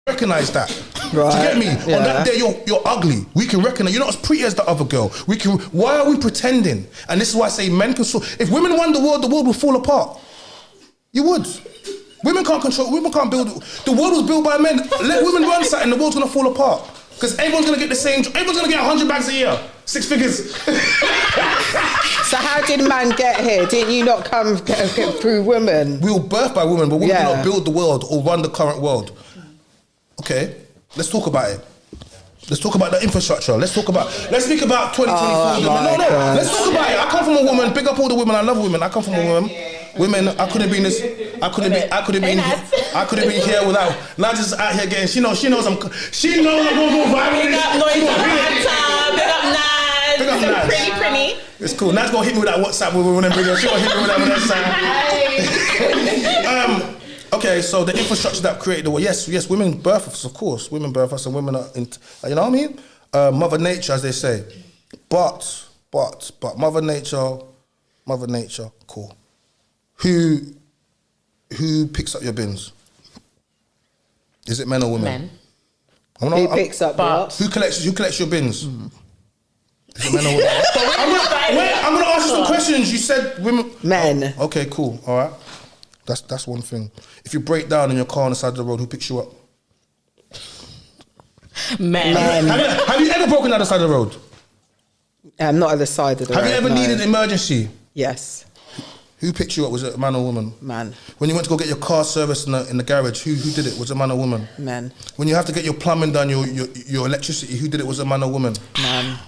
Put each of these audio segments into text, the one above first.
recognize that. Right. Do you get me? Yeah. On that day, you're ugly. We can recognize you're not as pretty as the other girl. Why are we pretending? And this is why I say men can. If women won the world will fall apart. You would. Women can't control. Women can't build. The world was built by men. Let women run something, the world's gonna fall apart. Because everyone's gonna get the same. Everyone's gonna get 100 bags a year, 6 figures. So how did man get here? Didn't you not come through women? We were birthed by women, but women cannot build the world or run the current world. Okay, let's talk about it. Let's talk about the infrastructure. Let's speak about 2024. No. Let's talk about it. I come from a woman. Big up all the women. I love women. I come from a woman. Women. I couldn't have been this. I could have been here without. Not just out here getting. She knows I'm gonna go viral. Big up Noise Big up Naz. Big up Naz. Pretty. It's cool. Naz gonna hit me with that WhatsApp when they bring her. She gonna hit me with that WhatsApp. Okay, so the infrastructure that created the world. Yes, women birth us, of course. Women birth us, and women are, you know what I mean? Mother Nature, as they say. But Mother Nature, cool. Who picks up your bins? Is it men or women? Men. Who picks up what? Who collects your bins? Is it men or women? I'm gonna ask you some questions. You said women. Men. Oh, okay, cool. All right. That's one thing. If you break down in your car on the side of the road, who picks you up? Men. Have you ever broken down the side of the road? Not at the side of the road. Have you ever needed emergency? Yes. Who picked you up? Was it a man or woman? Man. When you went to go get your car serviced in the garage, who did it? Was it a man or woman? Men. When you have to get your plumbing done, your electricity, who did it? Was it a man or woman? Man.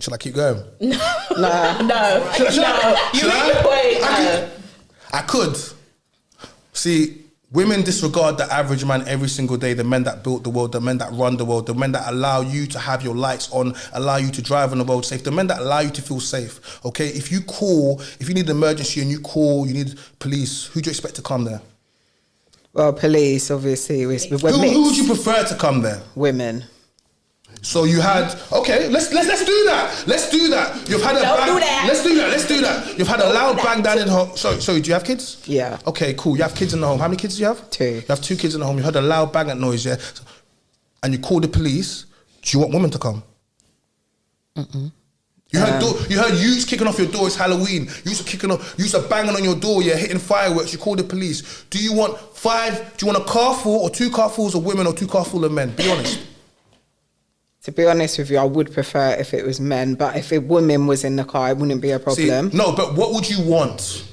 Should I keep going? No. Should I? I could. See, women disregard the average man every single day. The men that built the world, the men that run the world, the men that allow you to have your lights on, allow you to drive on the road safe, the men that allow you to feel safe. Okay, if you need an emergency and you need police, who do you expect to come there? Well, police, obviously. Who would you prefer to come there? Women. So you had let's do that. Let's do that. You've had a bang. Let's do that. You've had a loud bang down in the home. So do you have kids? Yeah. Okay, cool. You have kids in the home. How many kids do you have? 2. You have 2 kids in the home. You heard a loud bang at noise, yeah. And you call the police. Do you want women to come? You heard youths kicking off your door. It's Halloween. Youths are banging on your door. You're hitting fireworks. You call the police. Do you want a car full or 2 car fulls of women or 2 car full of men? Be honest. To be honest with you, I would prefer if it was men, but if a woman was in the car, it wouldn't be a problem. See, no, but what would you want?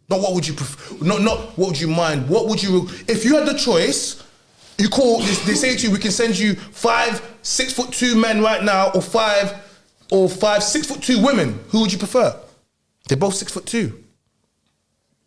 Not what would you prefer? Not what would you mind? What would you? If you had the choice, you call. They say to you, we can send you 5 6'2" men right now, or 5 6'2" women. Who would you prefer? They're both 6'2".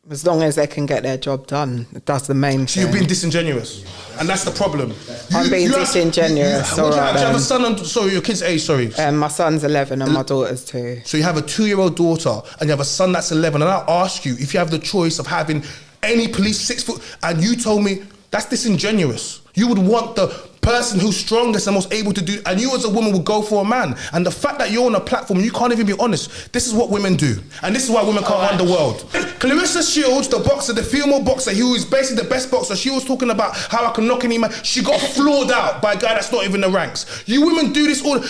As long as they can get their job done, that's the main thing. So you're being disingenuous, and that's the problem. I'm being disingenuous. Do you have a son? Sorry, your kid's age. Sorry. My son's 11 and my daughter's 2. So you have a 2-year-old daughter, and you have a son that's 11. And I ask you if you have the choice of having any police 6 foot, and you told me that's disingenuous. You would want the person who's strongest and most able to do, and you as a woman would go for a man. And the fact that you're on a platform, you can't even be honest. This is what women do, and this is why women can't run the world. Clarissa Shields, the boxer, the female boxer, who is basically the best boxer, she was talking about how I can knock any man. She got floored out by a guy that's not even in the ranks. You women do this all.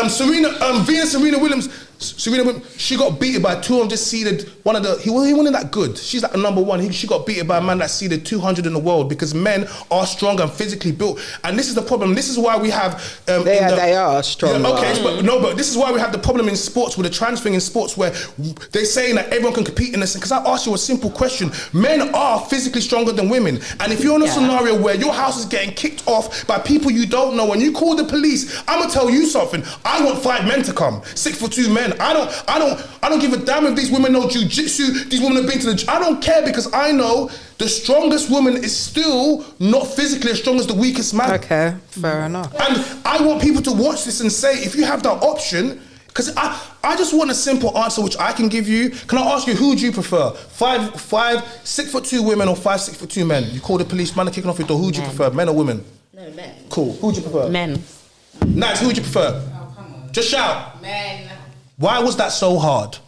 Serena Williams. She got beaten by 200 seeded one of the. He wasn't that good. She's like a number 1. She got beaten by a man that's seeded 200 in the world because men are strong and physically built. And this is the problem. This is why we have. They are strong. Yeah, okay, but this is why we have the problem in sports with the trans thing in sports where they're saying that everyone can compete in this. Because I asked you a simple question: men are physically stronger than women, and if you're in a scenario where your house is getting kicked off by people you don't know, and you call the police, I'm gonna tell you something. I want 5 men to come, 6'2" men. I don't give a damn if these women know jiu-jitsu, these women have been to I don't care, because I know the strongest woman is still not physically as strong as the weakest man. Okay, fair enough. And I want people to watch this and say, if you have that option, because I just want a simple answer which I can give you. Can I ask you, who would you prefer? 5 6'2" women or 5 6'2" men? You call the police, man are kicking off your door, who would you prefer, men or women? No, men. Cool, who would you prefer? Men. Nice, who would you prefer? Oh, come on. Just shout. Men. Why was that so hard?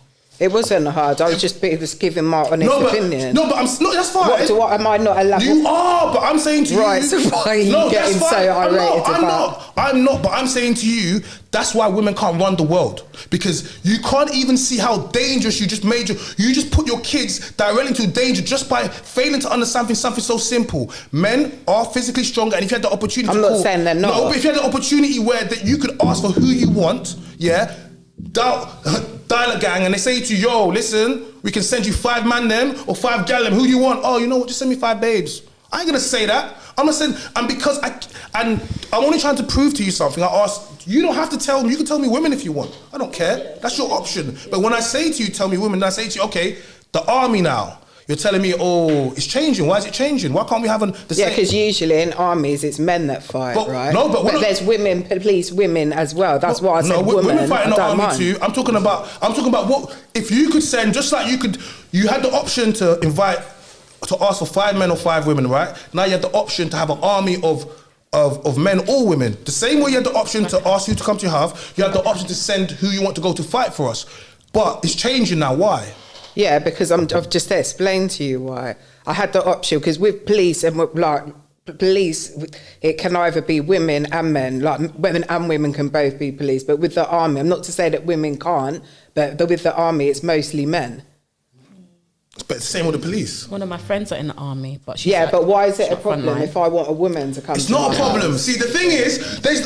It wasn't hard. I was just giving my honest opinion. That's fine. What am I not allowed? You are, but I'm saying to you. Right, so why are you getting so irate about? I'm not, but I'm saying to you, that's why women can't run the world. Because you can't even see how dangerous you just made you just put your kids directly into danger just by failing to understand something so simple. Men are physically stronger, and if you had the opportunity I'm not saying they're not. No, but if you had the opportunity where that you could ask for who you want, yeah, dial a gang, and they say to you, yo, listen, we can send you 5 man them or 5 gal them. Who do you want? Oh, you know what? Just send me 5 babes. I ain't gonna say that. I'm gonna send, and because I'm only trying to prove to you something. I asked, you don't have to tell me. You can tell me women if you want. I don't care. That's your option. But when I say to you, tell me women, then I say to you, okay, the army now. You're telling me, oh, it's changing. Why is it changing? Why can't we have the same? Yeah, because usually in armies it's men that fight, right? No, but there's women, police women as well. That's why I said women fight in the army too. I'm talking about what if you could send, just like you had the option to ask for 5 men or 5 women, right? Now you have the option to have an army of men or women. The same way you had the option to ask you to come to your house, you have the option to send who you want to go to fight for us. But it's changing now. Why? Yeah, because I've just explained to you why. I had the option, because with police and police, it can either be women and men, like women and women can both be police. But with the army, I'm not to say that women can't, but with the army, it's mostly men. But it's the same with the police. One of my friends are in the army, but she's but why is it a problem if I want a woman to come? It's not a problem. See, the thing is, there's